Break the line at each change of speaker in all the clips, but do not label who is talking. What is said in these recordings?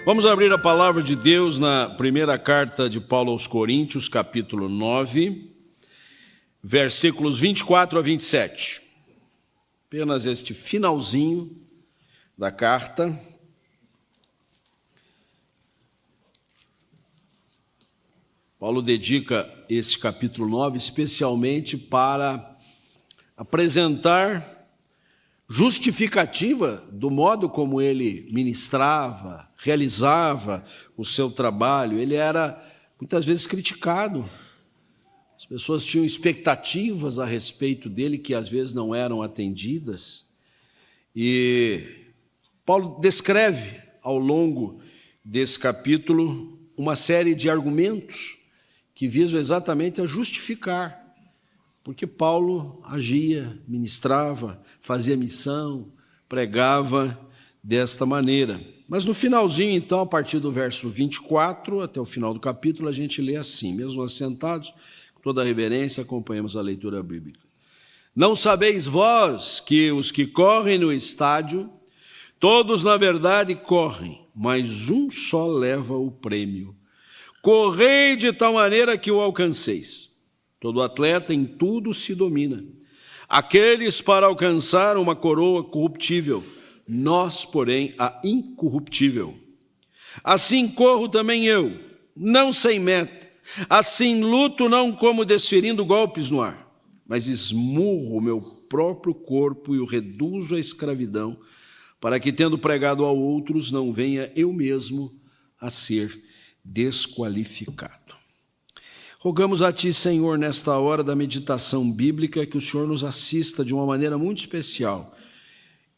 Vamos abrir a palavra de Deus na primeira carta de Paulo aos Coríntios, capítulo 9, versículos 24 a 27. Apenas este finalzinho da carta. Paulo dedica este capítulo 9 especialmente para apresentar justificativa do modo como ele ministrava, realizava o seu trabalho. Ele era muitas vezes criticado. As pessoas tinham expectativas a respeito dele que às vezes não eram atendidas. E Paulo descreve ao longo desse capítulo uma série de argumentos que visam exatamente a justificar, porque Paulo agia, ministrava, fazia missão, pregava desta maneira. Mas no finalzinho, então, a partir do verso 24 até o final do capítulo, a gente lê assim, mesmo assentados, com toda a reverência, acompanhamos a leitura bíblica. Não sabeis vós que os que correm no estádio, todos na verdade correm, mas um só leva o prêmio. Correi de tal maneira que o alcanceis. Todo atleta em tudo se domina. Aqueles para alcançar uma coroa corruptível, nós, porém, a incorruptível. Assim corro também eu, não sem meta. Assim luto não como desferindo golpes no ar, mas esmurro o meu próprio corpo e o reduzo à escravidão, para que, tendo pregado a outros, não venha eu mesmo a ser desqualificado. Rogamos a Ti, Senhor, nesta hora da meditação bíblica, que o Senhor nos assista de uma maneira muito especial,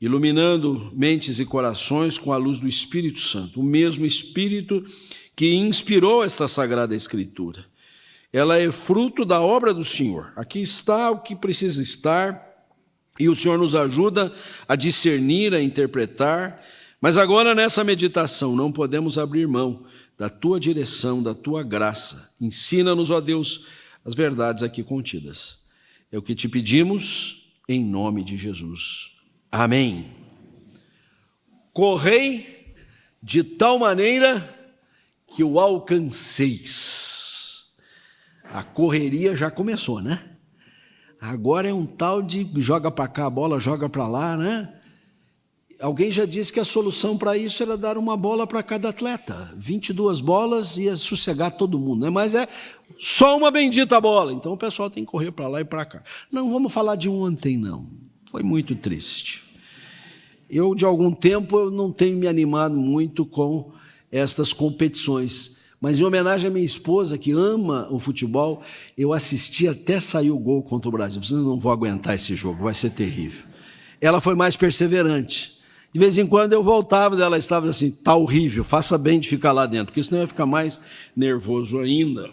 iluminando mentes e corações com a luz do Espírito Santo, o mesmo Espírito que inspirou esta Sagrada Escritura. Ela é fruto da obra do Senhor. Aqui está o que precisa estar, e o Senhor nos ajuda a discernir, a interpretar, mas agora nessa meditação não podemos abrir mão da Tua direção, da Tua graça. Ensina-nos, ó Deus, as verdades aqui contidas. É o que te pedimos em nome de Jesus. Amém. Correi de tal maneira que o alcanceis. A correria já começou, né? Agora é um tal de joga para cá a bola, joga para lá, né? Alguém já disse que a solução para isso era dar uma bola para cada atleta. 22 bolas ia sossegar todo mundo, né? Mas é só uma bendita bola. Então o pessoal tem que correr para lá e para cá. Não vamos falar de ontem, não. Foi muito triste. Eu, de algum tempo, eu não tenho me animado muito com estas competições. Mas em homenagem à minha esposa, que ama o futebol, eu assisti até sair o gol contra o Brasil. Eu não vou aguentar esse jogo, vai ser terrível. Ela foi mais perseverante. De vez em quando eu voltava, ela estava assim, tá horrível, faça bem de ficar lá dentro, porque senão eu ia ficar mais nervoso ainda.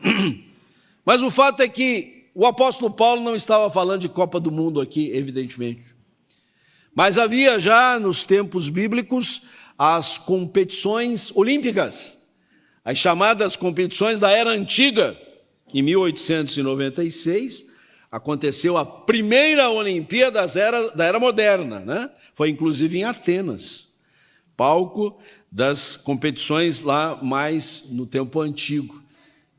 Mas o fato é que o apóstolo Paulo não estava falando de Copa do Mundo aqui, evidentemente. Mas havia já nos tempos bíblicos as competições olímpicas, as chamadas competições da Era Antiga. Em 1896, aconteceu a primeira Olimpíada da Era Moderna, né? Foi inclusive em Atenas, palco das competições lá mais no tempo antigo.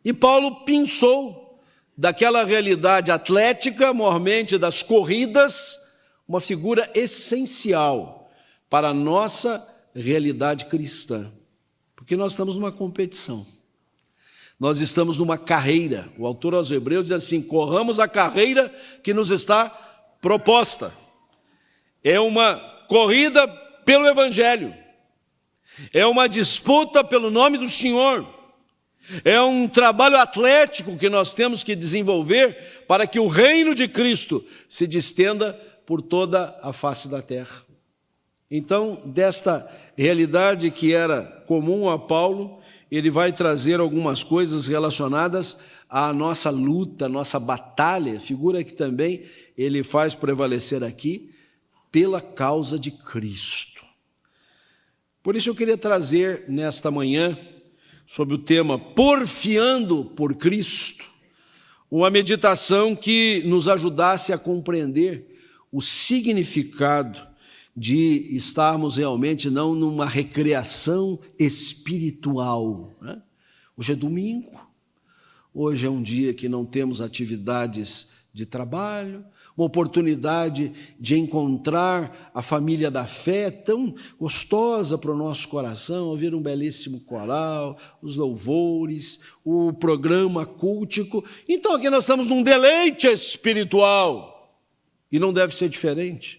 E Paulo pensou daquela realidade atlética, mormente das corridas, uma figura essencial para a nossa realidade cristã, porque nós estamos numa competição. Nós estamos numa carreira. O autor aos Hebreus diz assim: corramos a carreira que nos está proposta. É uma corrida pelo Evangelho. É uma disputa pelo nome do Senhor. É um trabalho atlético que nós temos que desenvolver para que o reino de Cristo se distenda por toda a face da terra. Então, desta realidade que era comum a Paulo, ele vai trazer algumas coisas relacionadas à nossa luta, à nossa batalha, figura que também ele faz prevalecer aqui, pela causa de Cristo. Por isso eu queria trazer nesta manhã, sobre o tema Porfiando por Cristo, uma meditação que nos ajudasse a compreender o significado de estarmos realmente não numa recreação espiritual, né? Hoje é domingo, hoje é um dia que não temos atividades de trabalho, uma oportunidade de encontrar a família da fé tão gostosa para o nosso coração, ouvir um belíssimo coral, os louvores, o programa cultico. Então aqui nós estamos num deleite espiritual e não deve ser diferente.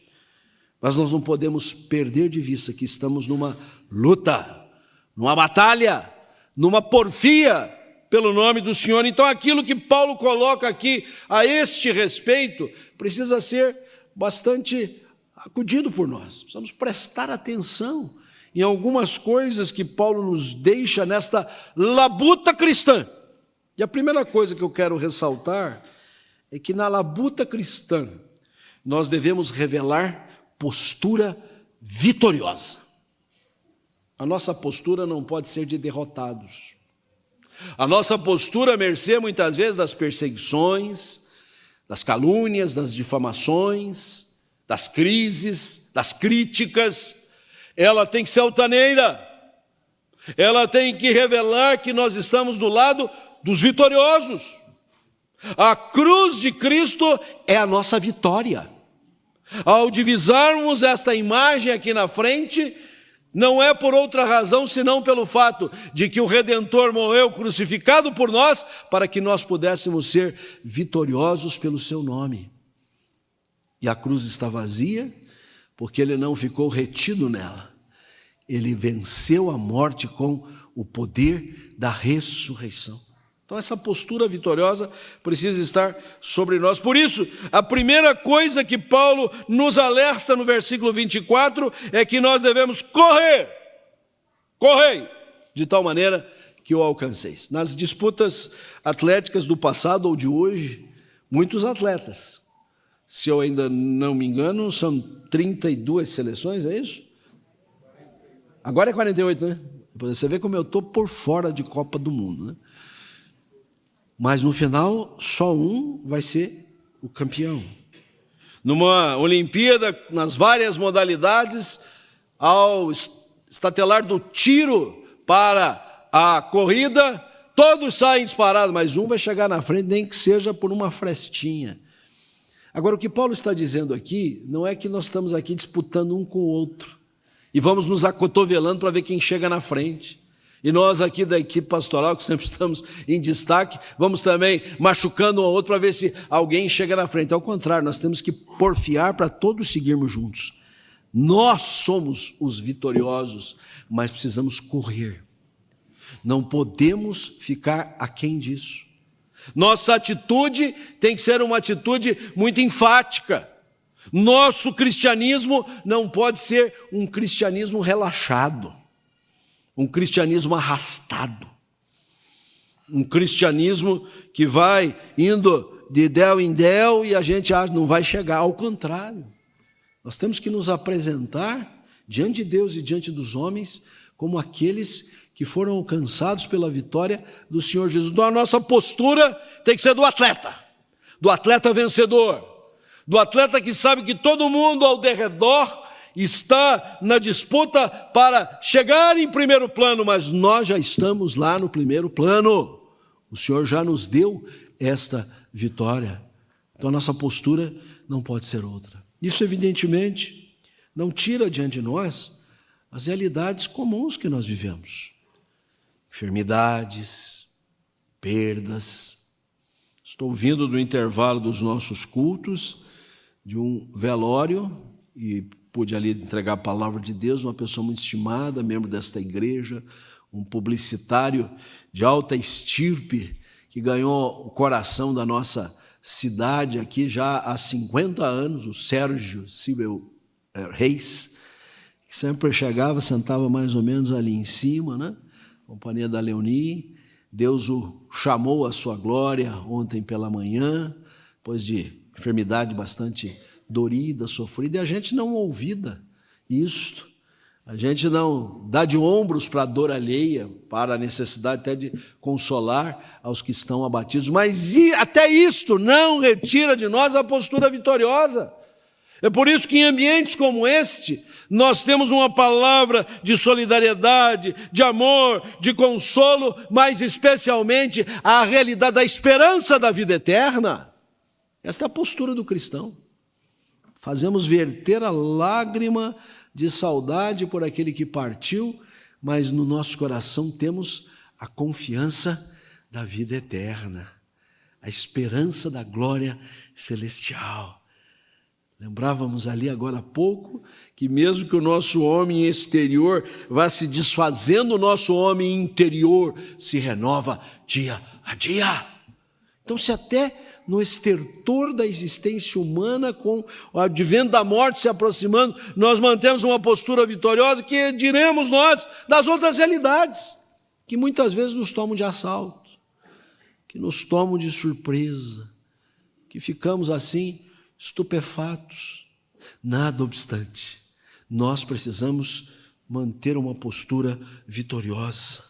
Mas nós não podemos perder de vista que estamos numa luta, numa batalha, numa porfia pelo nome do Senhor. Então aquilo que Paulo coloca aqui a este respeito precisa ser bastante acudido por nós. Precisamos prestar atenção em algumas coisas que Paulo nos deixa nesta labuta cristã. E a primeira coisa que eu quero ressaltar é que na labuta cristã nós devemos revelar postura vitoriosa. A nossa postura não pode ser de derrotados. A nossa postura, à mercê, muitas vezes, das perseguições, das calúnias, das difamações, das crises, das críticas, ela tem que ser altaneira. Ela tem que revelar que nós estamos do lado dos vitoriosos. A cruz de Cristo é a nossa vitória. Ao divisarmos esta imagem aqui na frente, não é por outra razão senão pelo fato de que o Redentor morreu crucificado por nós para que nós pudéssemos ser vitoriosos pelo seu nome. E a cruz está vazia porque ele não ficou retido nela. Ele venceu a morte com o poder da ressurreição. Então essa postura vitoriosa precisa estar sobre nós. Por isso, a primeira coisa que Paulo nos alerta no versículo 24 é que nós devemos correr, de tal maneira que o alcanceis. Nas disputas atléticas do passado ou de hoje, muitos atletas, se eu ainda não me engano, são 32 seleções, é isso? Agora é 48, né? Você vê como eu estou por fora de Copa do Mundo, né? Mas no final, só um vai ser o campeão. Numa Olimpíada, nas várias modalidades, ao estatelar do tiro para a corrida, todos saem disparados, mas um vai chegar na frente, nem que seja por uma frestinha. Agora, o que Paulo está dizendo aqui, não é que nós estamos aqui disputando um com o outro, e vamos nos acotovelando para ver quem chega na frente. E nós aqui da equipe pastoral, que sempre estamos em destaque, vamos também machucando um ao outro para ver se alguém chega na frente. Ao contrário, nós temos que porfiar para todos seguirmos juntos. Nós somos os vitoriosos, mas precisamos correr. Não podemos ficar aquém disso. Nossa atitude tem que ser uma atitude muito enfática. Nosso cristianismo não pode ser um cristianismo relaxado. Um cristianismo arrastado, um cristianismo que vai indo de del em del e a gente acha que não vai chegar. Ao contrário, nós temos que nos apresentar diante de Deus e diante dos homens como aqueles que foram alcançados pela vitória do Senhor Jesus. Então a nossa postura tem que ser do atleta vencedor, do atleta que sabe que todo mundo ao derredor está na disputa para chegar em primeiro plano, mas nós já estamos lá no primeiro plano. O Senhor já nos deu esta vitória. Então a nossa postura não pode ser outra. Isso, evidentemente, não tira diante de nós as realidades comuns que nós vivemos. Enfermidades, perdas. Estou vindo do intervalo dos nossos cultos, de um velório, e pude ali entregar a palavra de Deus, uma pessoa muito estimada, membro desta igreja, um publicitário de alta estirpe, que ganhou o coração da nossa cidade aqui já há 50 anos, o Sérgio Sibel Reis, que sempre chegava, sentava mais ou menos ali em cima, né? Companhia da Leoni. Deus o chamou à sua glória ontem pela manhã, depois de enfermidade bastante dorida, sofrida, e a gente não ouvida isto, a gente não dá de ombros para a dor alheia, para a necessidade até de consolar aos que estão abatidos, mas até isto não retira de nós a postura vitoriosa. É por isso que em ambientes como este, Nós temos uma palavra de solidariedade, de amor, de consolo, mas especialmente a realidade da esperança da vida eterna. Esta é a postura do cristão. Fazemos verter a lágrima de saudade por aquele que partiu, mas no nosso coração temos a confiança da vida eterna, a esperança da glória celestial. Lembrávamos ali agora há pouco que mesmo que o nosso homem exterior vá se desfazendo, o nosso homem interior se renova dia a dia. Então, se até no estertor da existência humana, com o advento da morte se aproximando, nós mantemos uma postura vitoriosa, que diremos nós das outras realidades, que muitas vezes nos tomam de assalto, que nos tomam de surpresa, que ficamos assim estupefatos. Nada obstante, nós precisamos manter uma postura vitoriosa.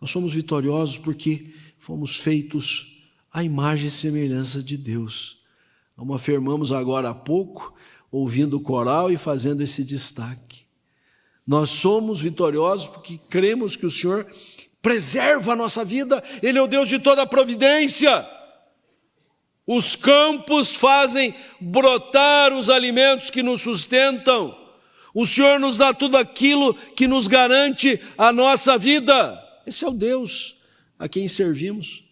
Nós somos vitoriosos porque fomos feitos à imagem e semelhança de Deus. Como afirmamos agora há pouco, ouvindo o coral e fazendo esse destaque. Nós somos vitoriosos porque cremos que o Senhor preserva a nossa vida. Ele é o Deus de toda a providência. Os campos fazem brotar os alimentos que nos sustentam. O Senhor nos dá tudo aquilo que nos garante a nossa vida. Esse é o Deus a quem servimos.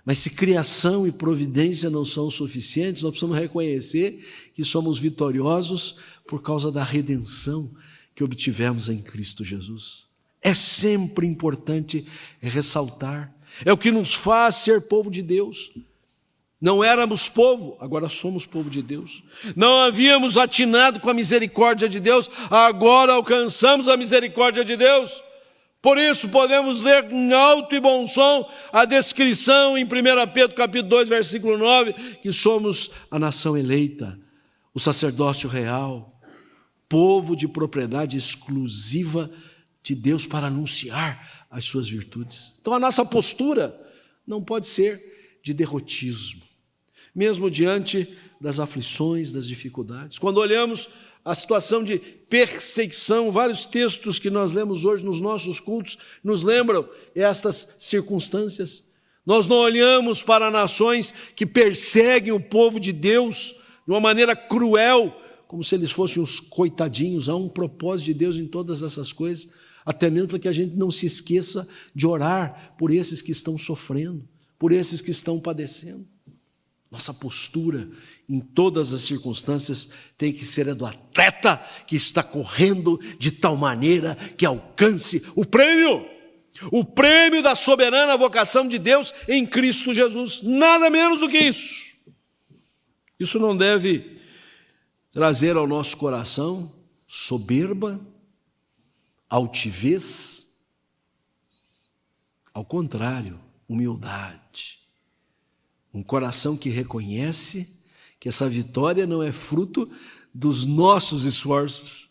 Mas se criação e providência não são suficientes, nós precisamos reconhecer que somos vitoriosos por causa da redenção que obtivemos em Cristo Jesus. É sempre importante ressaltar. É o que nos faz ser povo de Deus. Não éramos povo, agora somos povo de Deus. Não havíamos atinado com a misericórdia de Deus, agora alcançamos a misericórdia de Deus. Por isso podemos ler em alto e bom som a descrição em 1 Pedro capítulo 2, versículo 9, que somos a nação eleita, o sacerdócio real, povo de propriedade exclusiva de Deus para anunciar as suas virtudes. Então a nossa postura não pode ser de derrotismo, mesmo diante das aflições, das dificuldades. Quando olhamos a situação de perseguição, vários textos que nós lemos hoje nos nossos cultos nos lembram estas circunstâncias. Nós não olhamos para nações que perseguem o povo de Deus de uma maneira cruel, como se eles fossem os coitadinhos. Há um propósito de Deus em todas essas coisas, até mesmo para que a gente não se esqueça de orar por esses que estão sofrendo, por esses que estão padecendo. Nossa postura em todas as circunstâncias tem que ser a do atleta que está correndo de tal maneira que alcance o prêmio da soberana vocação de Deus em Cristo Jesus. Nada menos do que isso. Isso não deve trazer ao nosso coração soberba, altivez, ao contrário, humildade. Um coração que reconhece que essa vitória não é fruto dos nossos esforços,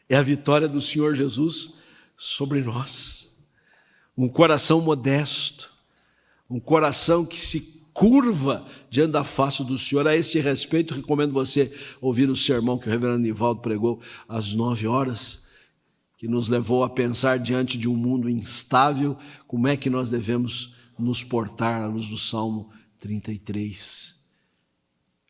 é a vitória do Senhor Jesus sobre nós. Um coração modesto, um coração que se curva diante da face do Senhor. A este respeito, recomendo você ouvir o sermão que o reverendo Nivaldo pregou às 9h, que nos levou a pensar diante de um mundo instável, como é que nós devemos nos portar à luz do Salmo 33.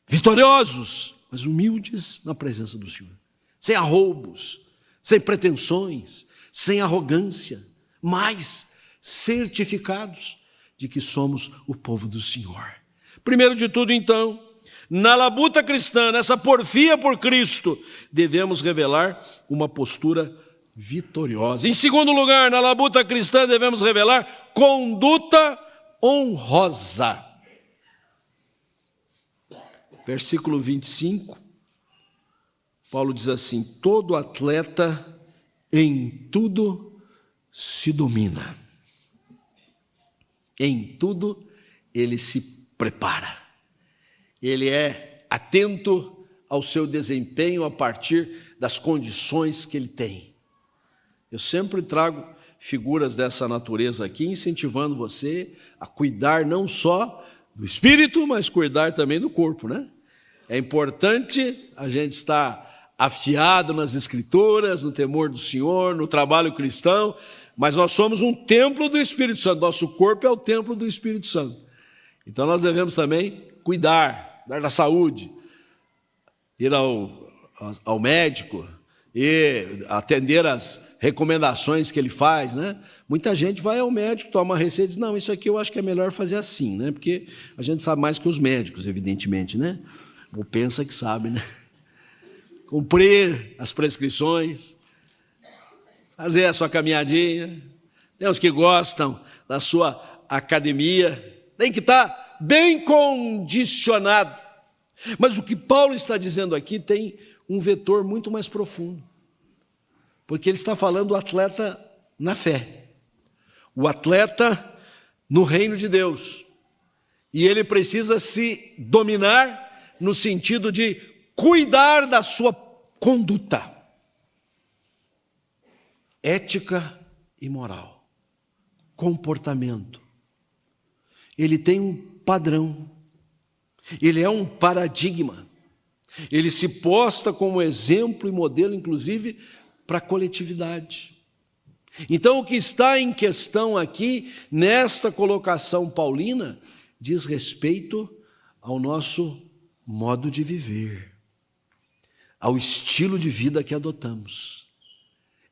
Vitoriosos, mas humildes na presença do Senhor. Sem arroubos, sem pretensões, sem arrogância, mas certificados de que somos o povo do Senhor. Primeiro de tudo, então, na labuta cristã, nessa porfia por Cristo, devemos revelar uma postura vitoriosa. Em segundo lugar, na labuta cristã, devemos revelar conduta honrosa. Versículo 25, Paulo diz assim: todo atleta em tudo se domina. Em tudo ele se prepara. Ele é atento ao seu desempenho a partir das condições que ele tem. Eu sempre trago figuras dessa natureza aqui, incentivando você a cuidar não só do espírito, mas cuidar também do corpo, né? É importante a gente estar afiado nas Escrituras, no temor do Senhor, no trabalho cristão, mas nós somos um templo do Espírito Santo, nosso corpo é o templo do Espírito Santo. Então nós devemos também cuidar da saúde, ir ao médico e atender as recomendações que ele faz, né? Muita gente vai ao médico, toma a receita e diz, não, isso aqui eu acho que é melhor fazer assim, né? Porque a gente sabe mais que os médicos, evidentemente, né? Ou pensa que sabe, né? Cumprir as prescrições, fazer a sua caminhadinha. Tem os que gostam da sua academia, tem que estar bem condicionado. Mas o que Paulo está dizendo aqui tem um vetor muito mais profundo, porque ele está falando do atleta na fé, o atleta no reino de Deus, e ele precisa se dominar no sentido de cuidar da sua conduta, ética e moral, comportamento. Ele tem um padrão, ele é um paradigma, ele se posta como exemplo e modelo, inclusive, para a coletividade. Então, o que está em questão aqui, nesta colocação paulina, diz respeito ao nosso modo de viver, ao estilo de vida que adotamos.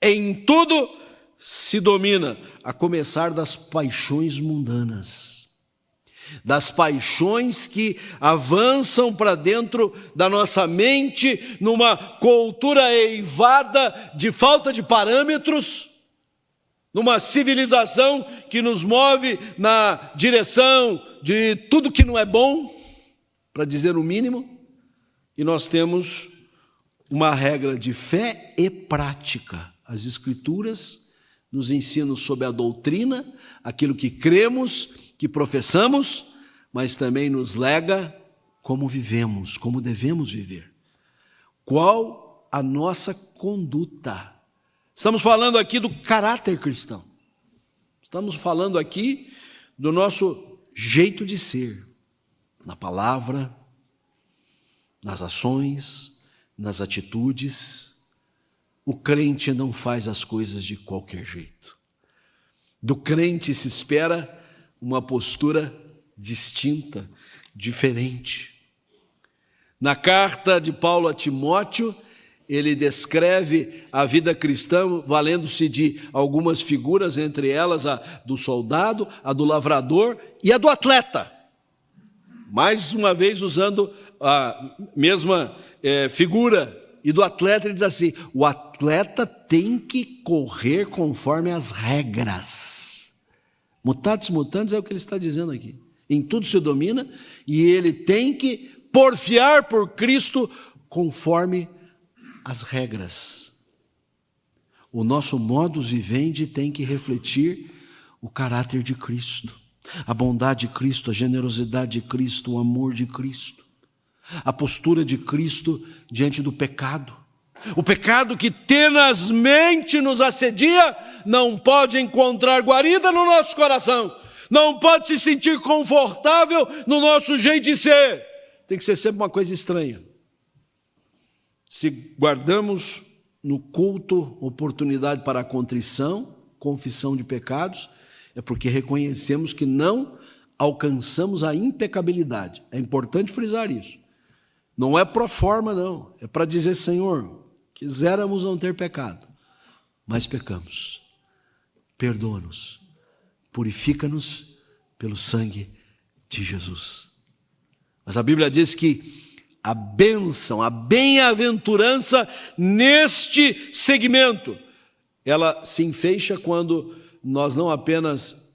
Em tudo se domina, a começar das paixões mundanas, das paixões que avançam para dentro da nossa mente, numa cultura eivada de falta de parâmetros, numa civilização que nos move na direção de tudo que não é bom, para dizer o mínimo, e nós temos uma regra de fé e prática. As Escrituras nos ensinam sobre a doutrina, aquilo que cremos, que professamos, mas também nos lega como vivemos, como devemos viver. Qual a nossa conduta? Estamos falando aqui do caráter cristão. Estamos falando aqui do nosso jeito de ser, na palavra, nas ações, nas atitudes. O crente não faz as coisas de qualquer jeito. Do crente se espera uma postura distinta, diferente. Na carta de Paulo a Timóteo, ele descreve a vida cristã valendo-se de algumas figuras, entre elas a do soldado, a do lavrador e a do atleta. Mais uma vez usando a mesma figura. E do atleta ele diz assim, o atleta tem que correr conforme as regras. Mutatis mutandis é o que ele está dizendo aqui. Em tudo se domina e ele tem que porfiar por Cristo conforme as regras. O nosso modus vivendi tem que refletir o caráter de Cristo, a bondade de Cristo, a generosidade de Cristo, o amor de Cristo, a postura de Cristo diante do pecado. O pecado que tenazmente nos assedia não pode encontrar guarida no nosso coração, não pode se sentir confortável no nosso jeito de ser. Tem que ser sempre uma coisa estranha. Se guardamos no culto oportunidade para a contrição, confissão de pecados, é porque reconhecemos que não alcançamos a impecabilidade. É importante frisar isso. Não é pro forma, não. É para dizer, Senhor, quiséramos não ter pecado, mas pecamos. Perdoa-nos, purifica-nos pelo sangue de Jesus. Mas a Bíblia diz que a bênção, a bem-aventurança neste segmento, ela se enfeixa quando nós não apenas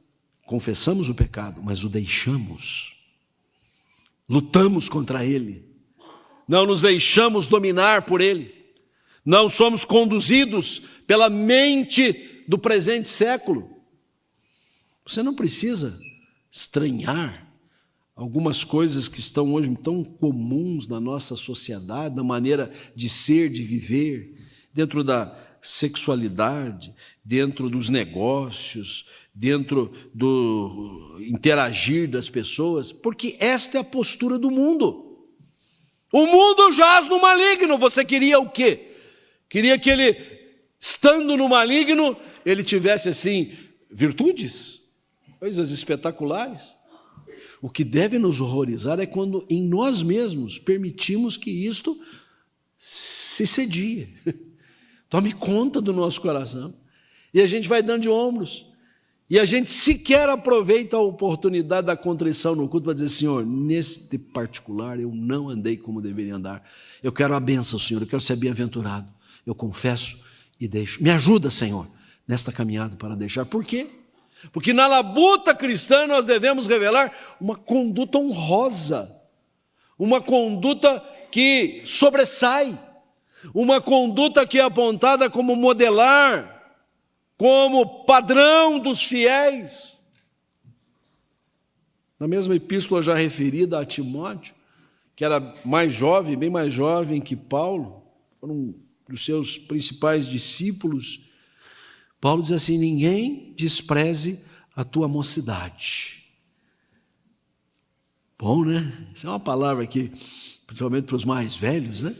confessamos o pecado, mas o deixamos, lutamos contra ele, não nos deixamos dominar por ele, não somos conduzidos pela mente do presente século. Você não precisa estranhar algumas coisas que estão hoje tão comuns na nossa sociedade, na maneira de ser, de viver, dentro da sexualidade, dentro dos negócios, dentro do interagir das pessoas, porque esta é a postura do mundo. O mundo jaz no maligno. Você queria o quê? Queria que ele, estando no maligno, ele tivesse assim virtudes, coisas espetaculares. O que deve nos horrorizar é quando em nós mesmos permitimos que isto se sedie, tome conta do nosso coração, e a gente vai dando de ombros, e a gente sequer aproveita a oportunidade da contrição no culto para dizer: Senhor, neste particular eu não andei como deveria andar, eu quero a bênção, Senhor, eu quero ser bem-aventurado, eu confesso e deixo, me ajuda, Senhor, nesta caminhada para deixar. Por quê? Porque na labuta cristã nós devemos revelar uma conduta honrosa, uma conduta que sobressai, uma conduta que é apontada como modelar, como padrão dos fiéis. Na mesma epístola já referida a Timóteo, que era mais jovem, bem mais jovem que Paulo, foram dos seus principais discípulos, Paulo diz assim: ninguém despreze a tua mocidade. Bom, né? Isso é uma palavra que, principalmente para os mais velhos, né?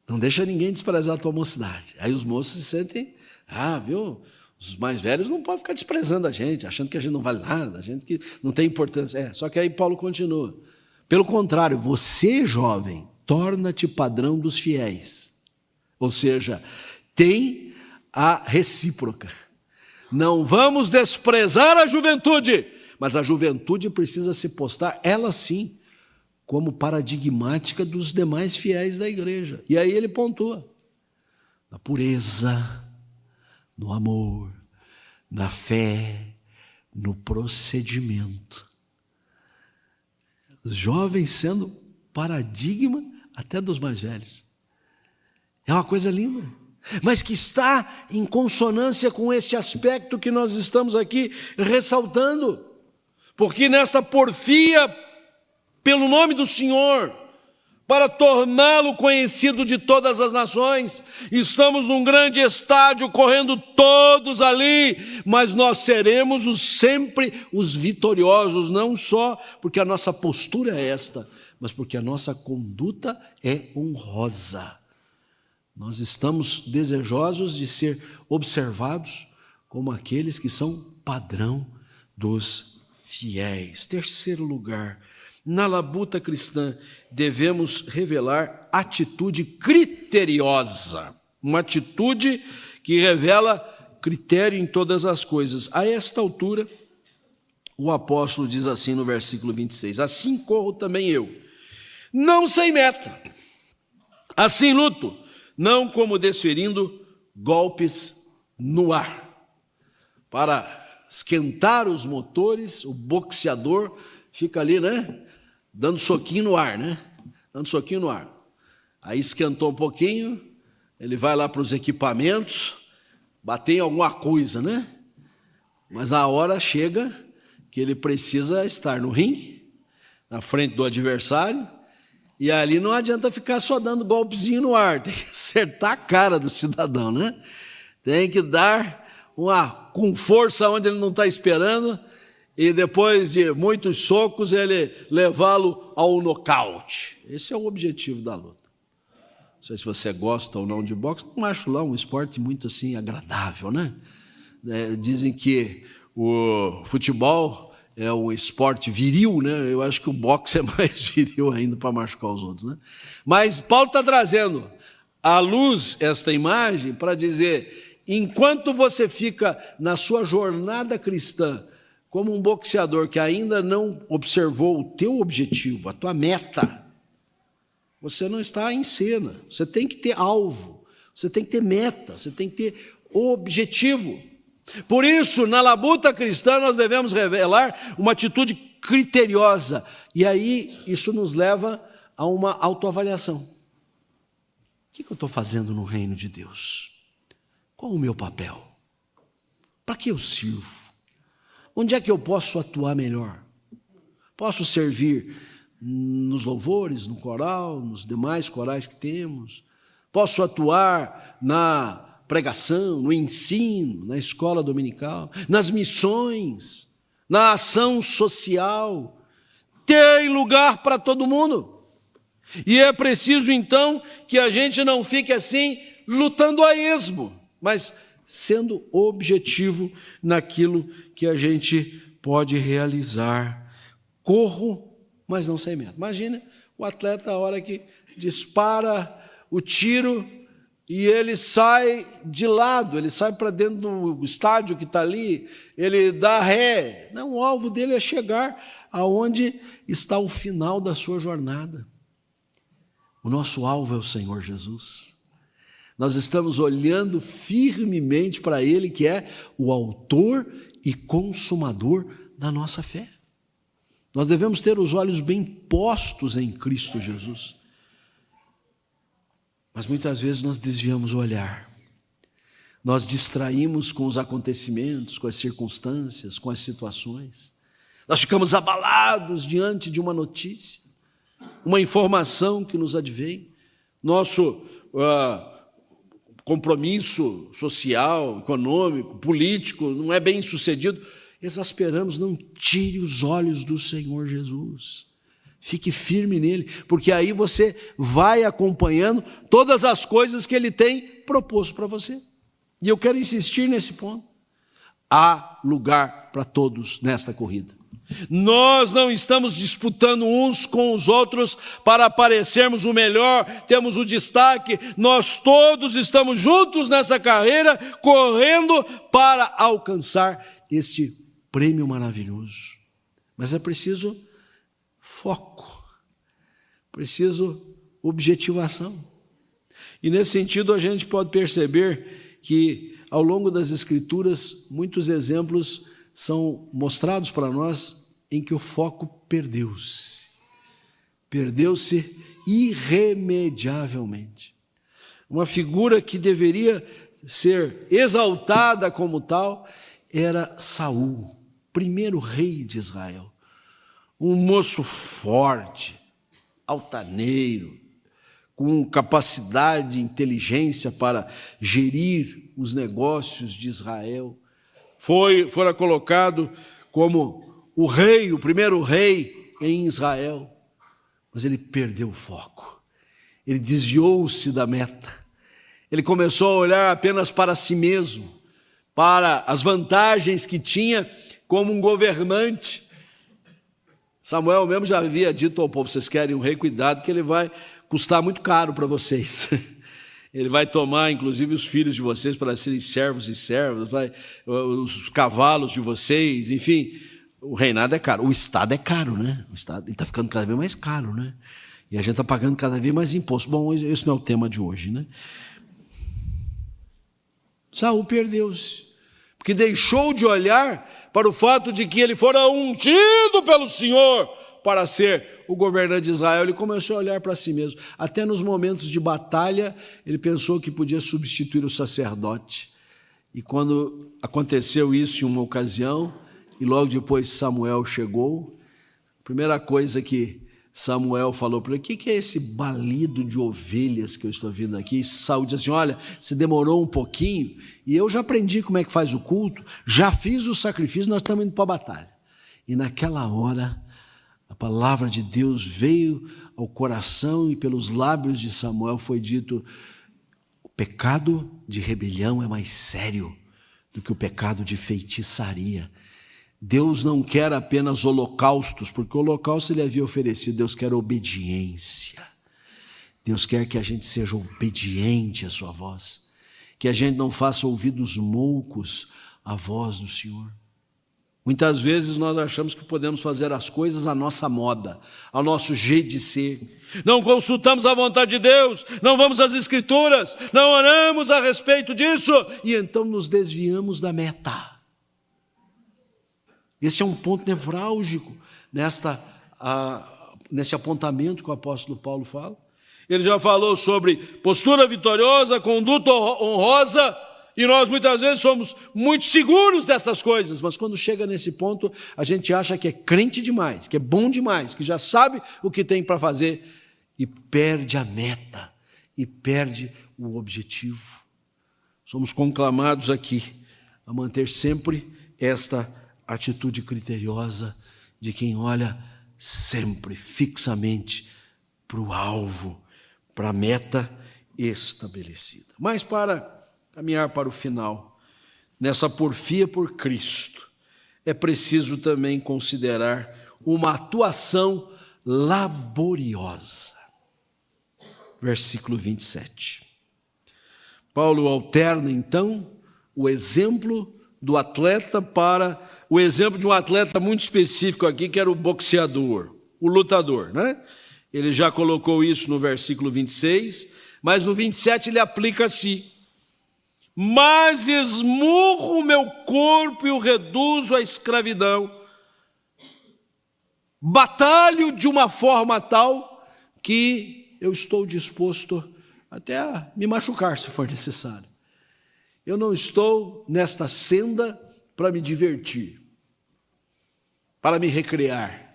Não deixa ninguém desprezar a tua mocidade. Aí os moços se sentem, viu? Os mais velhos não podem ficar desprezando a gente, achando que a gente não vale nada, a gente que não tem importância. Só que aí Paulo continua: pelo contrário, você, jovem, torna-te padrão dos fiéis. Ou seja, tem a recíproca. Não vamos desprezar a juventude, mas a juventude precisa se postar, ela sim, como paradigmática dos demais fiéis da igreja. E aí ele pontua: na pureza, no amor, na fé, no procedimento. Os jovens sendo paradigma até dos mais velhos. É uma coisa linda, mas que está em consonância com este aspecto que nós estamos aqui ressaltando. Porque nesta porfia pelo nome do Senhor, para torná-lo conhecido de todas as nações, estamos num grande estádio, correndo todos ali, mas nós seremos sempre os vitoriosos, não só porque a nossa postura é esta, mas porque a nossa conduta é honrosa. Nós estamos desejosos de ser observados como aqueles que são padrão dos fiéis. Terceiro lugar, na labuta cristã, devemos revelar atitude criteriosa, uma atitude que revela critério em todas as coisas. A esta altura, o apóstolo diz assim no versículo 26, assim corro também eu, não sem meta, assim luto, não como desferindo golpes no ar. Para esquentar os motores, o boxeador fica ali, né? Dando soquinho no ar, né? Dando soquinho no ar. Aí esquentou um pouquinho, ele vai lá para os equipamentos, bater em alguma coisa, né? Mas a hora chega que ele precisa estar no ringue, na frente do adversário, e ali não adianta ficar só dando golpezinho no ar, tem que acertar a cara do cidadão, né? Tem que dar com força onde ele não está esperando, e depois de muitos socos, ele levá-lo ao nocaute. Esse é o objetivo da luta. Não sei se você gosta ou não de boxe, não acho lá um esporte muito assim agradável, né? Dizem que o futebol é um esporte viril, né? Eu acho que o boxe é mais viril ainda para machucar os outros, né? Mas Paulo está trazendo à luz esta imagem para dizer: enquanto você fica na sua jornada cristã como um boxeador que ainda não observou o teu objetivo, a tua meta, você não está em cena. Você tem que ter alvo, você tem que ter meta, você tem que ter objetivo. Por isso, na labuta cristã, nós devemos revelar uma atitude criteriosa. E aí, isso nos leva a uma autoavaliação. O que eu estou fazendo no reino de Deus? Qual o meu papel? Para que eu sirvo? Onde é que eu posso atuar melhor? Posso servir nos louvores, no coral, nos demais corais que temos? Posso atuar na pregação, no ensino, na escola dominical, nas missões, na ação social? Tem lugar para todo mundo. E é preciso, então, que a gente não fique assim, lutando a esmo, mas sendo objetivo naquilo que a gente pode realizar. Corro, mas não sem meta. Imagina o atleta, a hora que dispara o tiro e ele sai de lado, ele sai para dentro do estádio que está ali, ele dá ré. Não, o alvo dele é chegar aonde está o final da sua jornada. O nosso alvo é o Senhor Jesus. Nós estamos olhando firmemente para Ele, que é o autor e consumador da nossa fé. Nós devemos ter os olhos bem postos em Cristo Jesus. Mas muitas vezes nós desviamos o olhar. Nós distraímos com os acontecimentos, com as circunstâncias, com as situações. Nós ficamos abalados diante de uma notícia, uma informação que nos advém. Nosso compromisso social, econômico, político não é bem sucedido. Exasperamos, não tire os olhos do Senhor Jesus. Fique firme nele, porque aí você vai acompanhando todas as coisas que ele tem proposto para você. E eu quero insistir nesse ponto. Há lugar para todos nesta corrida. Nós não estamos disputando uns com os outros para parecermos o melhor, temos o destaque. Nós todos estamos juntos nessa carreira, correndo para alcançar este prêmio maravilhoso. Mas é preciso foco, preciso objetivação. E nesse sentido a gente pode perceber que ao longo das Escrituras muitos exemplos são mostrados para nós em que o foco perdeu-se irremediavelmente. Uma figura que deveria ser exaltada como tal era Saul, primeiro rei de Israel. Um moço forte, altaneiro, com capacidade e inteligência para gerir os negócios de Israel. Fora colocado como o rei, o primeiro rei em Israel. Mas ele perdeu o foco. Ele desviou-se da meta. Ele começou a olhar apenas para si mesmo, para as vantagens que tinha como um governante. Samuel mesmo já havia dito ao povo: vocês querem um rei, cuidado que ele vai custar muito caro para vocês. Ele vai tomar, inclusive, os filhos de vocês para serem servos e servas, os cavalos de vocês, enfim. O reinado é caro. O Estado é caro, né? O Estado está ficando cada vez mais caro, né? E a gente está pagando cada vez mais imposto. Bom, esse não é o tema de hoje, né? Saul perdeu-se, porque deixou de olhar para o fato de que ele fora ungido pelo Senhor para ser o governante de Israel. Ele começou a olhar para si mesmo. Até nos momentos de batalha, ele pensou que podia substituir o sacerdote. E quando aconteceu isso em uma ocasião, e logo depois Samuel chegou, a primeira coisa que Samuel falou para ele: o que é esse balido de ovelhas que eu estou vendo aqui? E Saul disse assim: olha, você demorou um pouquinho, e eu já aprendi como é que faz o culto, já fiz o sacrifício, nós estamos indo para a batalha. E naquela hora, a palavra de Deus veio ao coração e pelos lábios de Samuel foi dito: o pecado de rebelião é mais sério do que o pecado de feitiçaria. Deus não quer apenas holocaustos, porque o holocausto ele havia oferecido. Deus quer obediência. Deus quer que a gente seja obediente à sua voz, que a gente não faça ouvidos moucos à voz do Senhor. Muitas vezes nós achamos que podemos fazer as coisas à nossa moda, ao nosso jeito de ser. Não consultamos a vontade de Deus, não vamos às Escrituras, não oramos a respeito disso, e então nos desviamos da meta. Esse é um ponto nevrálgico nesse apontamento que o apóstolo Paulo fala. Ele já falou sobre postura vitoriosa, conduta honrosa, e nós muitas vezes somos muito seguros dessas coisas, mas quando chega nesse ponto, a gente acha que é crente demais, que é bom demais, que já sabe o que tem para fazer, e perde a meta, e perde o objetivo. Somos conclamados aqui a manter sempre esta atitude criteriosa de quem olha sempre, fixamente, para o alvo, para a meta estabelecida. Mas para caminhar para o final, nessa porfia por Cristo, é preciso também considerar uma atuação laboriosa. Versículo 27. Paulo alterna, então, o exemplo do atleta para o exemplo de um atleta muito específico aqui, que era o boxeador, o lutador, né? Ele já colocou isso no versículo 26, mas no 27 ele aplica assim: mas esmurro o meu corpo e o reduzo à escravidão. Batalho de uma forma tal que eu estou disposto até a me machucar, se for necessário. Eu não estou nesta senda para me divertir, para me recrear.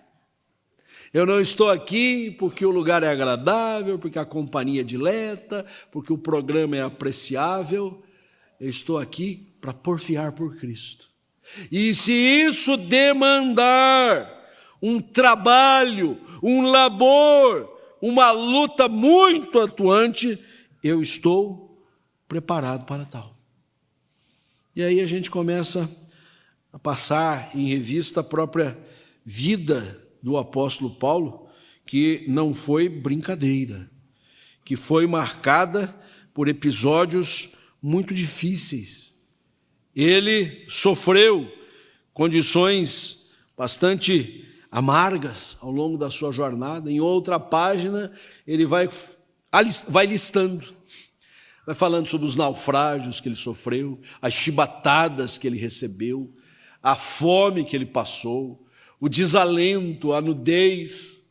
Eu não estou aqui porque o lugar é agradável, porque a companhia é dileta, porque o programa é apreciável. Eu estou aqui para porfiar por Cristo. E se isso demandar um trabalho, um labor, uma luta muito atuante, eu estou preparado para tal. E aí a gente começa a passar em revista a própria vida do apóstolo Paulo, que não foi brincadeira, que foi marcada por episódios muito difíceis. Ele sofreu condições bastante amargas ao longo da sua jornada. Em outra página, ele vai listando, vai falando sobre os naufrágios que ele sofreu, as chibatadas que ele recebeu, a fome que ele passou, o desalento, a nudez,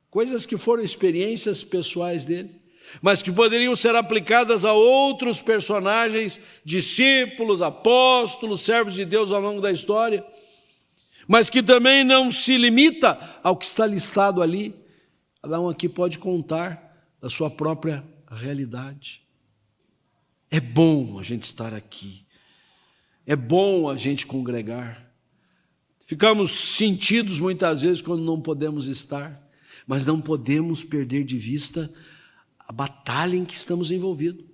coisas que foram experiências pessoais dele, mas que poderiam ser aplicadas a outros personagens, discípulos, apóstolos, servos de Deus ao longo da história, mas que também não se limita ao que está listado ali. Cada um aqui pode contar da sua própria realidade. É bom a gente estar aqui, é bom a gente congregar. Ficamos sentidos muitas vezes quando não podemos estar, mas não podemos perder de vista a batalha em que estamos envolvidos,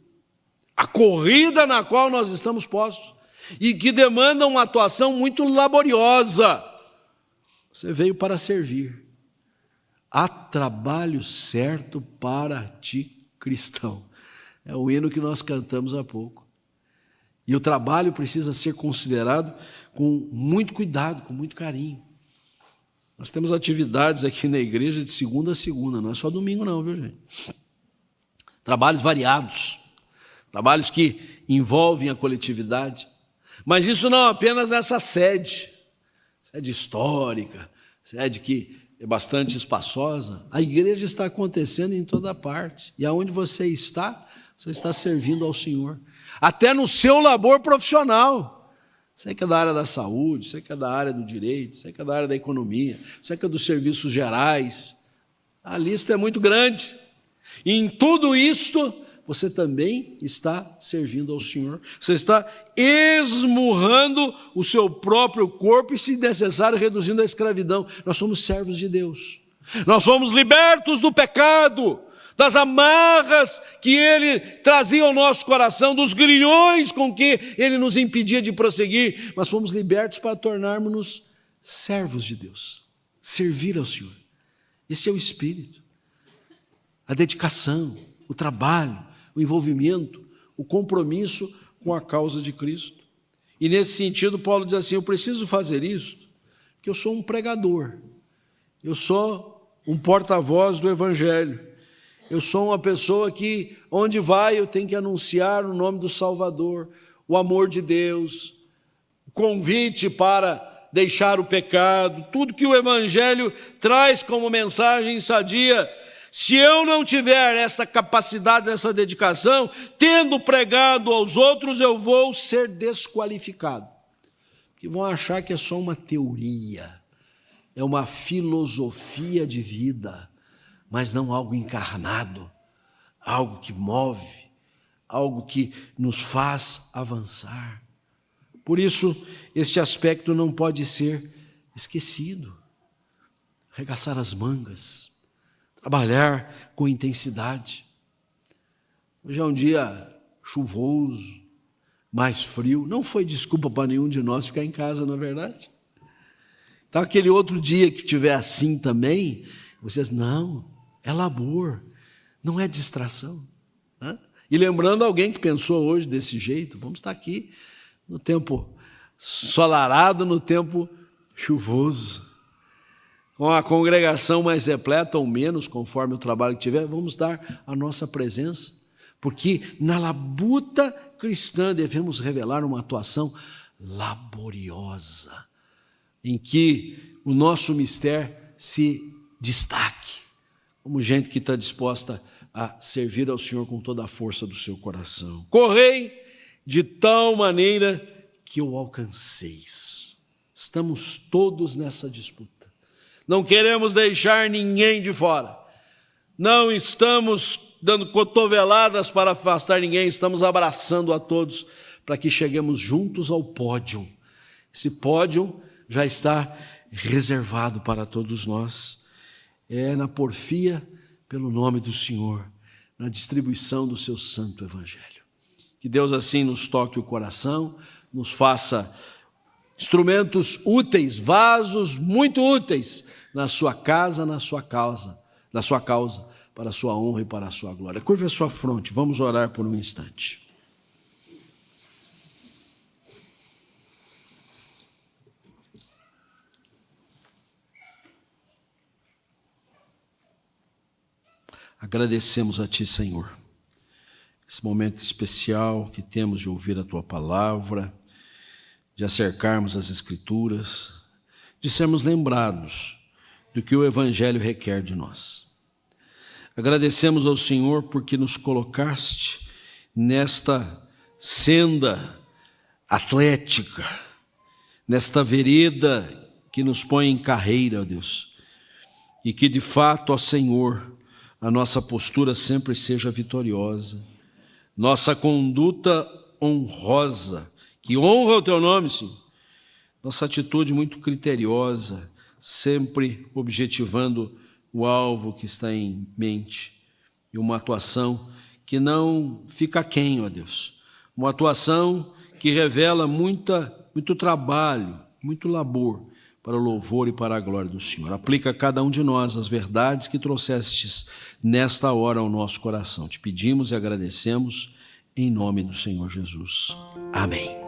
a corrida na qual nós estamos postos e que demanda uma atuação muito laboriosa. Você veio para servir. Há trabalho certo para ti, cristão. É o hino que nós cantamos há pouco. E o trabalho precisa ser considerado com muito cuidado, com muito carinho. Nós temos atividades aqui na igreja de segunda a segunda, não é só domingo não, viu, gente? Trabalhos variados, trabalhos que envolvem a coletividade, mas isso não apenas nessa sede histórica, sede que é bastante espaçosa. A igreja está acontecendo em toda parte, e aonde você está servindo ao Senhor, até no seu labor profissional. Você que é da área da saúde, você que é da área do direito, você que é da área da economia, você que é dos serviços gerais, a lista é muito grande. E em tudo isto, você também está servindo ao Senhor. Você está esmurrando o seu próprio corpo e, se necessário, reduzindo a escravidão. Nós somos servos de Deus. Nós somos libertos do pecado, das amarras que ele trazia ao nosso coração, dos grilhões com que ele nos impedia de prosseguir, mas fomos libertos para tornarmos-nos servos de Deus, servir ao Senhor. Esse é o Espírito, a dedicação, o trabalho, o envolvimento, o compromisso com a causa de Cristo. E nesse sentido, Paulo diz assim: eu preciso fazer isso, porque eu sou um pregador, eu sou um porta-voz do Evangelho. Eu sou uma pessoa que, onde vai, eu tenho que anunciar o nome do Salvador, o amor de Deus, o convite para deixar o pecado, tudo que o Evangelho traz como mensagem sadia. Se eu não tiver essa capacidade, essa dedicação, tendo pregado aos outros, eu vou ser desqualificado. Porque vão achar que é só uma teoria, é uma filosofia de vida, mas não algo encarnado, algo que move, algo que nos faz avançar. Por isso, este aspecto não pode ser esquecido. Arregaçar as mangas, trabalhar com intensidade. Hoje é um dia chuvoso, mais frio, não foi desculpa para nenhum de nós ficar em casa, não é verdade? Então, aquele outro dia que tiver assim também, vocês, não, é labor, não é distração. Né? E lembrando alguém que pensou hoje desse jeito, vamos estar aqui no tempo solarado, no tempo chuvoso, com a congregação mais repleta ou menos, conforme o trabalho que tiver, vamos dar a nossa presença, porque na labuta cristã devemos revelar uma atuação laboriosa, em que o nosso mistério se destaque, como gente que está disposta a servir ao Senhor com toda a força do seu coração. Correi de tal maneira que o alcanceis. Estamos todos nessa disputa. Não queremos deixar ninguém de fora. Não estamos dando cotoveladas para afastar ninguém, estamos abraçando a todos para que cheguemos juntos ao pódio. Esse pódio já está reservado para todos nós. É na porfia pelo nome do Senhor, na distribuição do seu santo evangelho. Que Deus assim nos toque o coração, nos faça instrumentos úteis, vasos muito úteis na sua casa, na sua causa, para a sua honra e para a sua glória. Curva a sua fronte, vamos orar por um instante. Agradecemos a Ti, Senhor, esse momento especial que temos de ouvir a Tua palavra, de acercarmos as Escrituras, de sermos lembrados do que o Evangelho requer de nós. Agradecemos ao Senhor porque nos colocaste nesta senda atlética, nesta vereda que nos põe em carreira, ó Deus, e que de fato, ó Senhor, a nossa postura sempre seja vitoriosa, nossa conduta honrosa, que honra o Teu nome, Senhor, nossa atitude muito criteriosa, sempre objetivando o alvo que está em mente, e uma atuação que não fica aquém, ó Deus, uma atuação que revela muito trabalho, muito labor, para o louvor e para a glória do Senhor. Aplica a cada um de nós as verdades que trouxestes nesta hora ao nosso coração. Te pedimos e agradecemos em nome do Senhor Jesus. Amém.